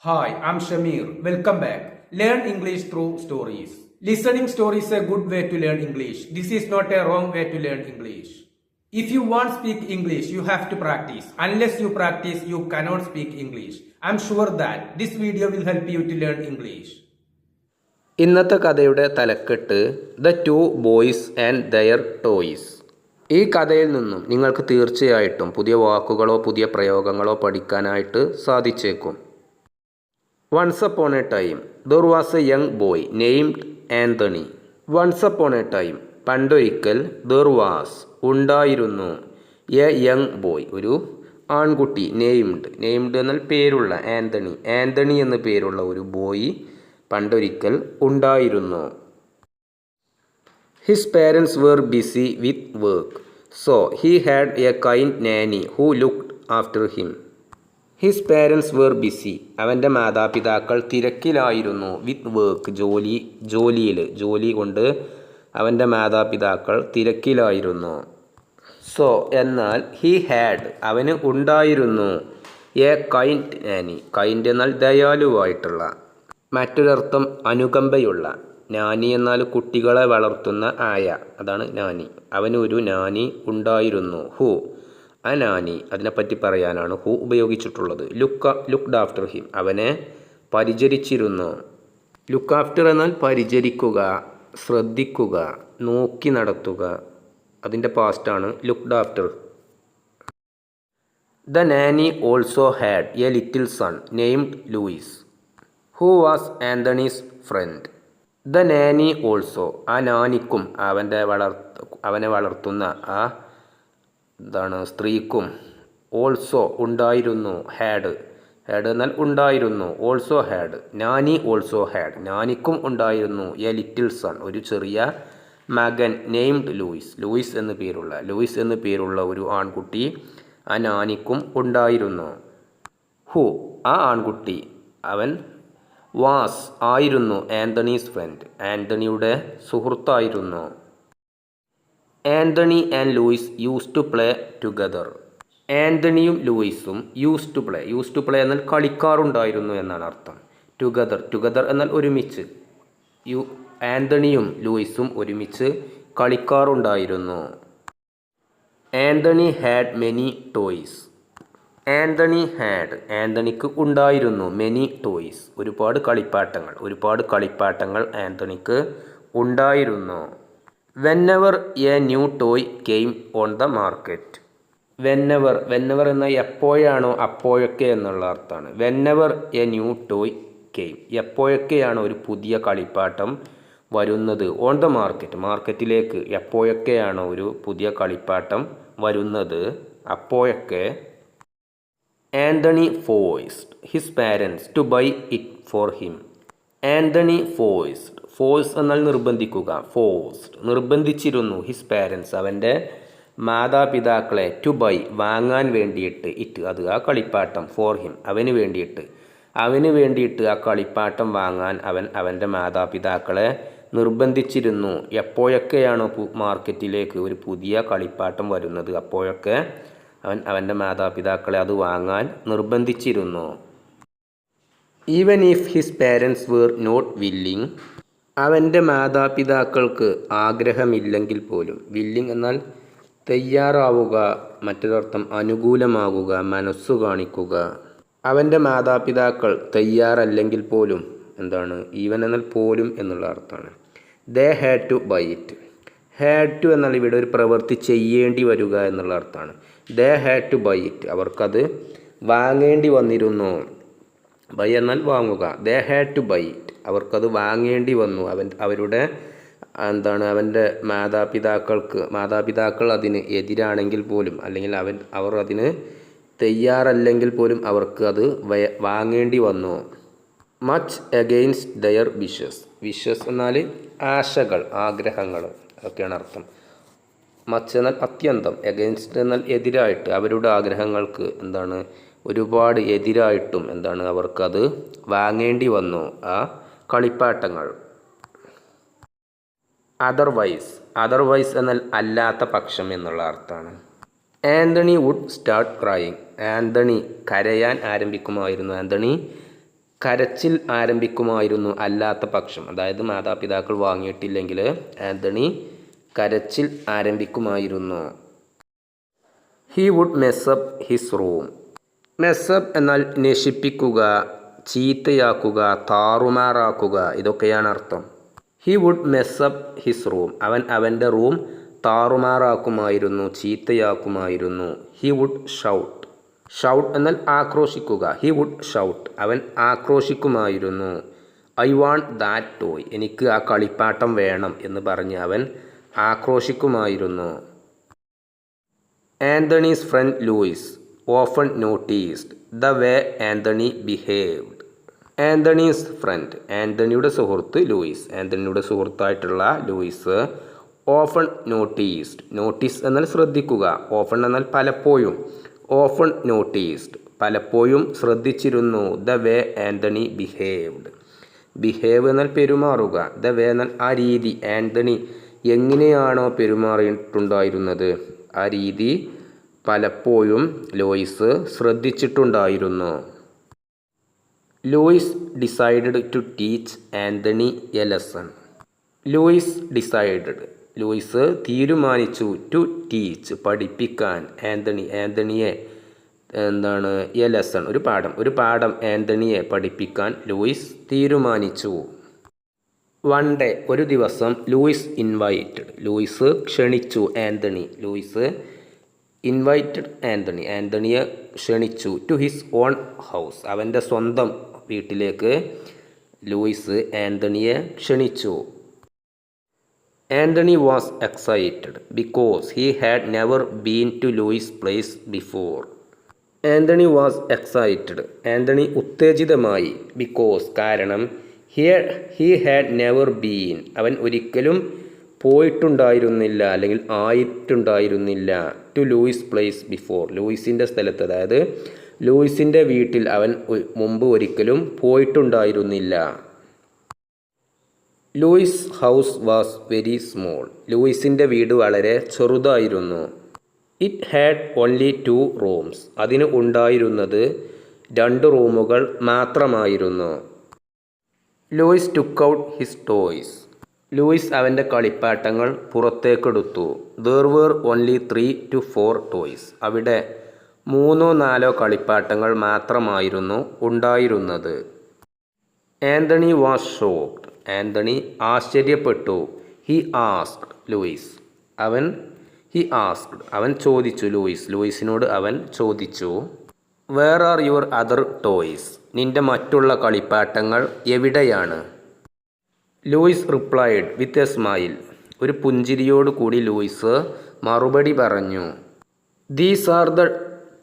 Hi, I'm Shamir. Welcome back. Learn English through stories. Listening stories is a good way to learn English. This is not a wrong way to learn English. If you want to speak English, you have to practice. Unless you practice, you cannot speak English. I'm sure that this video will help you to learn English. ഇന്നത്തെ കഥയുടെ തലക്കെട്ട് the two boys and their toys. ഈ കഥയിൽ നിന്നും നിങ്ങൾക്ക് തീർച്ചയായിട്ടും പുതിയ വാക്കുകളോ പുതിയ പ്രയോഗങ്ങളോ പഠിക്കാനായിട്ട് സാധിച്ചേക്കും. Once upon a time there was a young boy named Antony. Once upon a time പണ്ടൊരിക്കൽ ദർ വാസ് ഉണ്ടായിരുന്നു എ യങ് ബോയ് ഒരു ആൺകുട്ടി നെയിംഡ് എന്നാൽ പേരുള്ള ആന്റണി എന്ന പേരുള്ള ഒരു ബോയ് പണ്ടൊരിക്കൽ ഉണ്ടായിരുന്നു. His parents were busy with work so he had a kind nanny who looked after him. His parents were busy അവൻ്റെ മാതാപിതാക്കൾ തിരക്കിലായിരുന്നു വിത്ത് വർക്ക് ജോലി കൊണ്ട് അവൻ്റെ മാതാപിതാക്കൾ തിരക്കിലായിരുന്നു. സോ എന്നാൽ ഹി ഹാഡ് അവന് ഉണ്ടായിരുന്നു എ കൈൻഡ് നാനി. കൈൻഡ് എന്നാൽ ദയാലുവായിട്ടുള്ള, മറ്റൊരർത്ഥം അനുകമ്പയുള്ള. നാനി എന്നാൽ കുട്ടികളെ വളർത്തുന്ന ആയ, അതാണ് നാനി. അവന് ഒരു നാനി ഉണ്ടായിരുന്നു. ഹു ആ നാനി അതിനെപ്പറ്റി പറയാനാണ് ഹു ഉപയോഗിച്ചിട്ടുള്ളത്. ലുക്ക്ഡ് ആഫ്റ്റർ ഹിം അവനെ പരിചരിച്ചിരുന്നു. ലുക്ക് ആഫ്റ്റർ എന്നാൽ പരിചരിക്കുക, ശ്രദ്ധിക്കുക, നോക്കി നടത്തുക. അതിൻ്റെ പാസ്റ്റാണ് looked after. The nanny also had a little son named Louis who was Antony's friend. The nanny also ആ നാനിക്കും അവനെ വളർത്തുന്ന ആ സ്ത്രീക്കും ഓൾസോ ഉണ്ടായിരുന്നു. ഹാഡ് എന്നാൽ ഉണ്ടായിരുന്നു. Also had nanny also had നാനിക്കും ഉണ്ടായിരുന്നു എ ലിറ്റിൽ സൺ ഒരു ചെറിയ മകൻ നെയിംഡ് ലൂയിസ് എന്ന് പേരുള്ള ഒരു ആൺകുട്ടി ആ നാനിക്കും ഉണ്ടായിരുന്നു. ഹു ആ ആൺകുട്ടി അവൻ വാസ് ആയിരുന്നു ആന്റണീസ് ഫ്രണ്ട് ആന്റണിയുടെ സുഹൃത്തായിരുന്നു. Antony and Louis use to play together. ആന്റണിയും ലൂയിസും യൂസ് ടു പ്ലേ എന്നാൽ കളിക്കാറുണ്ടായിരുന്നു എന്നാണ് അർത്ഥം. ടുഗദർ എന്നാൽ ഒരുമിച്ച്. ആന്റണിയും ലൂയിസും ഒരുമിച്ച് കളിക്കാറുണ്ടായിരുന്നു. Antony had many toys. ആന്റണിക്ക് ഉണ്ടായിരുന്നു മെനി ടോയ്സ് ഒരുപാട് കളിപ്പാട്ടങ്ങൾ ആന്റണിക്ക് ഉണ്ടായിരുന്നു. Whenever a new toy came on the market. Whenever എന്നാൽ എപ്പോഴാണോ അപ്പോഴൊക്കെ എന്നുള്ള അർത്ഥമാണ്. Whenever a new toy came എപ്പോഴൊക്കെയാണോ ഒരു പുതിയ കളിപ്പാട്ടം വരുന്നത്. ഓൺ ദ മാർക്കറ്റിലേക്ക് എപ്പോഴൊക്കെയാണോ ഒരു പുതിയ കളിപ്പാട്ടം വരുന്നത് അപ്പോഴൊക്കെ Antony forced his parents to buy it for him. Antony force എന്നാൽ നിർബന്ധിക്കുക. നിർബന്ധിച്ചിരുന്നു ഹിസ് പാരൻസ് അവൻ്റെ മാതാപിതാക്കളെ ടു ബൈ വാങ്ങാൻ വേണ്ടിയിട്ട് ഇറ്റ് അത് ആ കളിപ്പാട്ടം ഫോർ ഹിം അവന് വേണ്ടിയിട്ട് ആ കളിപ്പാട്ടം വാങ്ങാൻ അവൻ്റെ മാതാപിതാക്കളെ നിർബന്ധിച്ചിരുന്നു. എപ്പോഴൊക്കെയാണോ മാർക്കറ്റിലേക്ക് ഒരു പുതിയ കളിപ്പാട്ടം വരുന്നത് അപ്പോഴൊക്കെ അവൻ്റെ മാതാപിതാക്കളെ അത് വാങ്ങാൻ നിർബന്ധിച്ചിരുന്നു. Even if his parents were not willing അവൻ്റെ മാതാപിതാക്കൾക്ക് ആഗ്രഹമില്ലെങ്കിൽ പോലും. വില്ലിങ് എന്നാൽ തയ്യാറാവുക, മറ്റൊരർത്ഥം അനുകൂലമാകുക, മനസ്സു കാണിക്കുക. അവൻ്റെ മാതാപിതാക്കൾ തയ്യാറല്ലെങ്കിൽ പോലും ഈവൻ എന്നാൽ പോലും എന്നുള്ള അർത്ഥമാണ്. They had to buy it. Had to എന്നാൽ ഇവിടെ ഒരു പ്രവൃത്തി ചെയ്യേണ്ടി വരിക എന്നുള്ള അർത്ഥമാണ്. They had to buy it അവർക്കത് വാങ്ങേണ്ടി വന്നിരുന്നു. ബൈ എന്നാൽ വാങ്ങുക. They had to buy it അവർക്കത് വാങ്ങേണ്ടി വന്നു. അവരുടെ അവൻ്റെ മാതാപിതാക്കൾ അതിന് എതിരാണെങ്കിൽ പോലും, അല്ലെങ്കിൽ അവർ അതിന് തയ്യാറല്ലെങ്കിൽ പോലും അവർക്ക് അത് വാങ്ങേണ്ടി വന്നു. മച്ച് അഗെയിൻസ്റ്റ് ദയർ വിഷസ് എന്നാൽ ആശകൾ, ആഗ്രഹങ്ങൾ ഒക്കെയാണ് അർത്ഥം. മച്ച് എന്നാൽ അത്യന്തം, അഗെയിൻസ്റ്റ് എന്നാൽ എതിരായിട്ട്, അവരുടെ ആഗ്രഹങ്ങൾക്ക് ഒരുപാട് എതിരായിട്ടും അവർക്കത് വാങ്ങേണ്ടി വന്നു ആ കളിപ്പാട്ടങ്ങൾ. അതർവൈസ് എന്നാൽ അല്ലാത്ത പക്ഷം എന്നുള്ള അർത്ഥമാണ്. Antony would start crying. Antony കരയാൻ ആരംഭിക്കുമായിരുന്നു. ആന്റണി കരച്ചിൽ ആരംഭിക്കുമായിരുന്നു അല്ലാത്ത പക്ഷം, അതായത് മാതാപിതാക്കൾ വാങ്ങിയിട്ടില്ലെങ്കിൽ ആന്റണി കരച്ചിൽ ആരംഭിക്കുമായിരുന്നു. He would mess up his room. Mess up എന്നാൽ നശിപ്പിക്കുക, ചീത്തയാക്കുക, താറുമാറാക്കുക, ഇതൊക്കെയാണ് അർത്ഥം. He would mess up his room, അവൻ അവൻ്റെ റൂം താറുമാറാക്കുമായിരുന്നു, ചീത്തയാക്കുമായിരുന്നു. He would shout. ഷൗട്ട് എന്നാൽ ആക്രോശിക്കുക. ഹി വുഡ് ഷൗട്ട്, അവൻ ആക്രോശിക്കുമായിരുന്നു. ഐ വാണ്ട് ദാറ്റ് ടോയ്, എനിക്ക് ആ കളിപ്പാട്ടം വേണം എന്ന് പറഞ്ഞ് അവൻ ആക്രോശിക്കുമായിരുന്നു. Antony's friend Louis often noticed the way Antony behaved. Antony's friend, ആന്റണിയുടെ സുഹൃത്ത് ലൂയിസ്, ആന്റണിയുടെ സുഹൃത്തായിട്ടുള്ള ലൂയിസ് ഓഫൺ നോട്ടീസ്ഡ്, നോട്ടീസ് എന്നാൽ ശ്രദ്ധിക്കുക, ഓഫൺ എന്നാൽ പലപ്പോഴും, ഓഫൺ നോട്ടീസ്ഡ് പലപ്പോഴും ശ്രദ്ധിച്ചിരുന്നു. The way Antony behaved, behave എന്നാൽ പെരുമാറുക, ദ വേ എന്നാൽ ആ രീതി, ആന്റണി എങ്ങനെയാണോ പെരുമാറിയിട്ടുണ്ടായിരുന്നത് ആ രീതി പലപ്പോഴും ലൂയിസ് ശ്രദ്ധിച്ചിട്ടുണ്ടായിരുന്നു. Louis decided to teach Antony a lesson. Louis decided, Louis തീരുമാനിച്ചു, ടു ടീച്ച് പഠിപ്പിക്കാൻ, ആന്റണിയെ എന്താണ്, എ ലെസൺ ഒരു പാഠം ആന്റണിയെ പഠിപ്പിക്കാൻ ലൂയിസ് തീരുമാനിച്ചു. വൺ ഡേ ഒരു ദിവസം, ലൂയിസ് ഇൻവൈറ്റഡ്, ലൂയിസ് ക്ഷണിച്ചു ആന്റണി, ലൂയിസ് ഇൻവൈറ്റഡ് ആന്റണിയെ ക്ഷണിച്ചു. ടു ഹിസ് ഓൺ ഹൗസ്, അവൻ്റെ സ്വന്തം വീട്ടിലേക്ക് ലൂയിസ് ആന്റണിയെ ക്ഷണിച്ചു. Antony was excited because he had never been to Louis place before. Antony was excited, Antony ഉത്തേജിതമായി, ബിക്കോസ് കാരണം, ഹി ഹാഡ് നെവർ ബീൻ അവൻ ഒരിക്കലും പോയിട്ടുണ്ടായിരുന്നില്ല അല്ലെങ്കിൽ ആയിട്ടുണ്ടായിരുന്നില്ല, ടു ലൂയിസ് പ്ലേസ് ബിഫോർ ലൂയിസിൻ്റെ സ്ഥലത്ത്, അതായത് ലൂയിസിൻ്റെ വീട്ടിൽ അവൻ മുമ്പ് ഒരിക്കലും പോയിട്ടുണ്ടായിരുന്നില്ല. Louis house was very small, ലൂയിസിൻ്റെ വീട് വളരെ ചെറുതായിരുന്നു. ഇറ്റ് ഹാഡ് ഓൺലി 2 റൂംസ്, അതിന് ഉണ്ടായിരുന്നത് 2 റൂമുകൾ മാത്രമായിരുന്നു. Louis took out his toys, Louis അവൻ്റെ കളിപ്പാട്ടങ്ങൾ പുറത്തേക്കെടുത്തു. There were only 3 to 4 toys, അവിടെ 3-4 കളിപ്പാട്ടങ്ങൾ മാത്രമായിരുന്നു ഉണ്ടായിരുന്നത്. ആന്റണി വാസ് ഷോക്ക്ഡ്, ആന്റണി ആശ്ചര്യപ്പെട്ടു. ഹി ആസ്ക്ഡ് ലൂയിസ്, അവൻ ചോദിച്ചു, ലൂയിസിനോട് അവൻ ചോദിച്ചു, where are your other toys, നിന്റെ മറ്റുള്ള കളിപ്പാട്ടങ്ങൾ എവിടെയാണ്? Louis replied with a smile, ഒരു പുഞ്ചിരിയോട് കൂടി ലൂയിസ് മറുപടി പറഞ്ഞു. These are the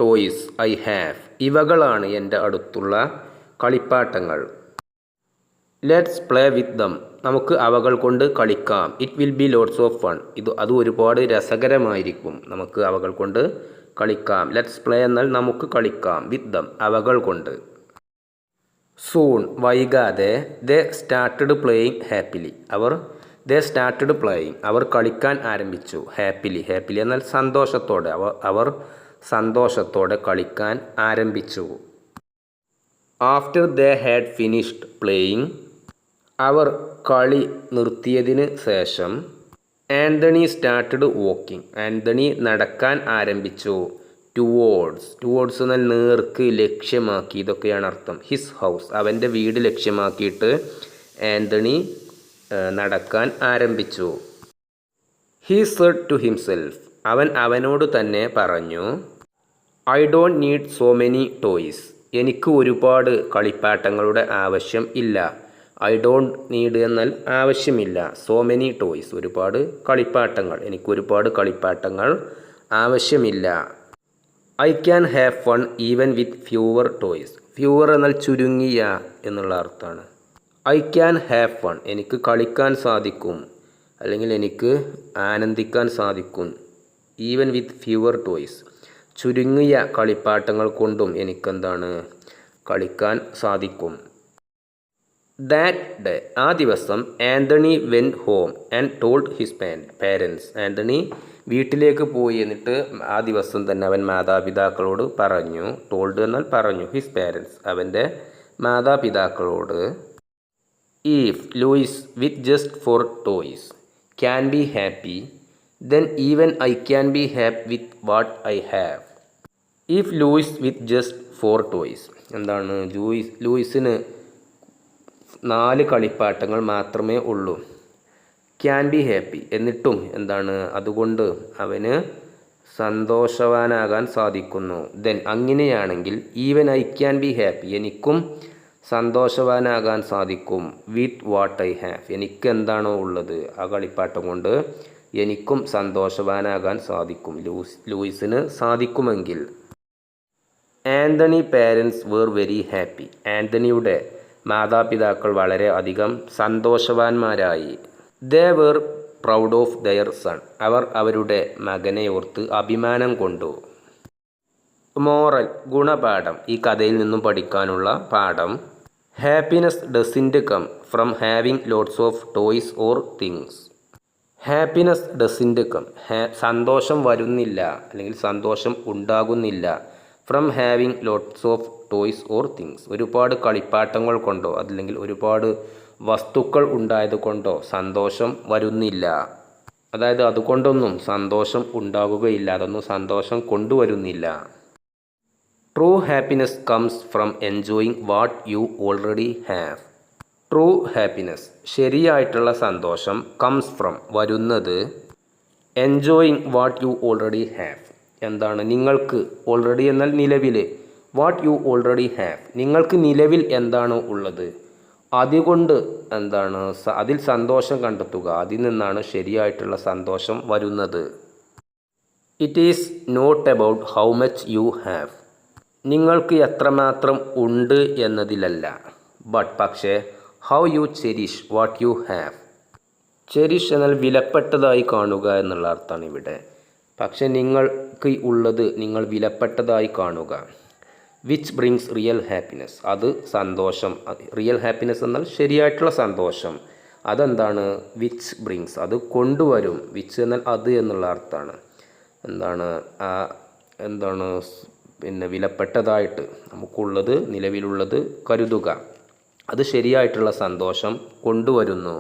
toys I have, ഇവകളാണ് എൻ്റെ അടുത്തുള്ള കളിപ്പാട്ടങ്ങൾ. ലെറ്റ്സ് പ്ലേ വിത്ത് ദം, നമുക്ക് അവകൾ കൊണ്ട് കളിക്കാം. It will be lots of fun, അത് ഒരുപാട് രസകരമായിരിക്കും, നമുക്ക് അവകൾ കൊണ്ട് കളിക്കാം. ലെറ്റ്സ് പ്ലേ എന്നാൽ നമുക്ക് കളിക്കാം, വിത്ത് ദം അവകൾ കൊണ്ട്. സൂൺ വൈകാതെ, ദേ സ്റ്റാർട്ടഡ് പ്ലേയിങ് ഹാപ്പിലി, അവർ കളിക്കാൻ ആരംഭിച്ചു. ഹാപ്പിലി എന്നാൽ സന്തോഷത്തോടെ, അവർ സന്തോഷത്തോടെ കളിക്കാൻ ആരംഭിച്ചു. After they had finished playing, അവർ കളി നിർത്തിയതിന് ശേഷം, ആന്റണി സ്റ്റാർട്ടഡ് വാക്കിംഗ്, ആന്റണി നടക്കാൻ ആരംഭിച്ചു. ടുവേർഡ്സ് എന്നാൽ നേർക്ക്, ലക്ഷ്യമാക്കി, ഇതൊക്കെയാണ് അർത്ഥം. ഹിസ് ഹൗസ് അവൻ്റെ വീട് ലക്ഷ്യമാക്കിയിട്ട് ആന്റണി നടക്കാൻ ആരംഭിച്ചു. ഹി സെഡ് ടു ഹിംസെൽഫ്, അവനോട് തന്നെ പറഞ്ഞു, I don't need so many toys, എനിക്ക് ഒരുപാട് കളിപ്പാട്ടങ്ങളുടെ ആവശ്യം ഇല്ല. ഐ ഡോണ്ട് നീഡ് എന്നാൽ ആവശ്യമില്ല, സോ മെനി ടോയ്സ് ഒരുപാട് കളിപ്പാട്ടങ്ങൾ, എനിക്ക് ഒരുപാട് കളിപ്പാട്ടങ്ങൾ ആവശ്യമില്ല. I can have fun even with fewer toys, fewer എന്നാൽ ചുരുങ്ങിയ എന്നുള്ള അർത്ഥമാണ്. ഐ ക്യാൻ ഹാവ് ഫൺ എനിക്ക് കളിക്കാൻ സാധിക്കും അല്ലെങ്കിൽ എനിക്ക് ആനന്ദിക്കാൻ സാധിക്കും. ഈവൻ വിത്ത് ഫ്യൂവർ ടോയ്സ് ചുരുങ്ങിയ കളിപ്പാട്ടങ്ങൾ കൊണ്ടും എനിക്കെന്താണ് കളിക്കാൻ സാധിക്കും. ദാറ്റ് ഡേ ആ ദിവസം Antony went home and told his parents, Antony വീട്ടിലേക്ക് പോയി എന്നിട്ട് ആ ദിവസം തന്നെ അവൻ മാതാപിതാക്കളോട് പറഞ്ഞു. ടോൾഡ് എന്നാൽ പറഞ്ഞു, ഹിസ് പാരൻസ് അവൻ്റെ മാതാപിതാക്കളോട് if Louis with just four toys can be happy then even I can be happy with what I have. If Louis with just four toys എന്താണ്? ലൂയിസിന് 4 കളിപ്പാട്ടങ്ങൾ മാത്രമേ ഉള്ളൂ. ക്യാൻ ബി ഹാപ്പി എന്നിട്ടും എന്താണ്? അതുകൊണ്ട് അവന് സന്തോഷവാനാകാൻ സാധിക്കുന്നു. ദെൻ അങ്ങനെയാണെങ്കിൽ even I can be happy എനിക്കും സന്തോഷവാനാകാൻ സാധിക്കും. വിത്ത് വാട്ട് ഐ ഹാവ് എനിക്ക് എന്താണോ ഉള്ളത് ആ കളിപ്പാട്ടം കൊണ്ട് എനിക്കും സന്തോഷവാനാകാൻ സാധിക്കും. ലൂയിസിന് സാധിക്കുമെങ്കിൽ. Antony parents were very happy ആൻ്റണിയുടെ മാതാപിതാക്കൾ വളരെ അധികം സന്തോഷവാന്മാരായി. They were proud of their son അവർ അവരുടെ മകനെ ഓർത്ത് അഭിമാനം കൊണ്ടു. മോറൽ ഗുണപാഠം ഈ കഥയിൽ നിന്നും പഠിക്കാനുള്ള പാഠം. Happiness doesn't come from having lots of toys or things. Happiness doesn't come സന്തോഷം വരുന്നില്ല അല്ലെങ്കിൽ സന്തോഷം ഉണ്ടാകുന്നില്ല. From having lots of toys or things ഒരുപാട് കളിപ്പാട്ടങ്ങൾ കൊണ്ടോ അല്ലെങ്കിൽ ഒരുപാട് വസ്തുക്കൾ ഉണ്ടായത് കൊണ്ടോ സന്തോഷം വരുന്നില്ല. അതായത് അതുകൊണ്ടൊന്നും സന്തോഷം ഉണ്ടാകുകയില്ല, അതൊന്നും സന്തോഷം കൊണ്ടുവരുന്നില്ല. True happiness comes from enjoying what you already have. True happiness ശരിയായിട്ടുള്ള സന്തോഷം കംസ് ഫ്രം വരുന്നത് enjoying what you already have എന്താണ്? നിങ്ങൾക്ക് ഓൾറെഡി എന്നാൽ നിലവിൽ, വാട്ട് യു ഓൾറെഡി ഹാവ് നിങ്ങൾക്ക് നിലവിൽ എന്താണോ ഉള്ളത് അതുകൊണ്ട് എന്താണ്? അതിൽ സന്തോഷം കണ്ടെത്തുക, അതിൽ നിന്നാണ് ശരിയായിട്ടുള്ള സന്തോഷം വരുന്നത്. It is not about how much you have നിങ്ങൾക്ക് എത്രമാത്രം ഉണ്ട് എന്നതിലല്ല, ബട്ട് പക്ഷേ how you cherish what you have. Cherish എന്നാൽ വിലപ്പെട്ടതായി കാണുക എന്നുള്ള അർത്ഥമാണ് ഇവിടെ. പക്ഷെ നിങ്ങൾക്ക് ഉള്ളത് നിങ്ങൾ വിലപ്പെട്ടതായി കാണുക. വിച്ച് ബ്രിങ്സ് റിയൽ ഹാപ്പിനെസ് അത് സന്തോഷം. റിയൽ ഹാപ്പിനെസ് എന്നാൽ ശരിയായിട്ടുള്ള സന്തോഷം. അതെന്താണ്? വിച്ച് ബ്രിങ്സ് അത് കൊണ്ടുവരും. വിച്ച് എന്നാൽ അത് എന്നുള്ള അർത്ഥമാണ്. എന്താണ് പിന്നെ വിലപ്പെട്ടതായിട്ട് നമുക്കുള്ളത് നിലവിലുള്ളത് കരുതുക, അത് ശരിയായിട്ടുള്ള സന്തോഷം കൊണ്ടുവരുന്നു.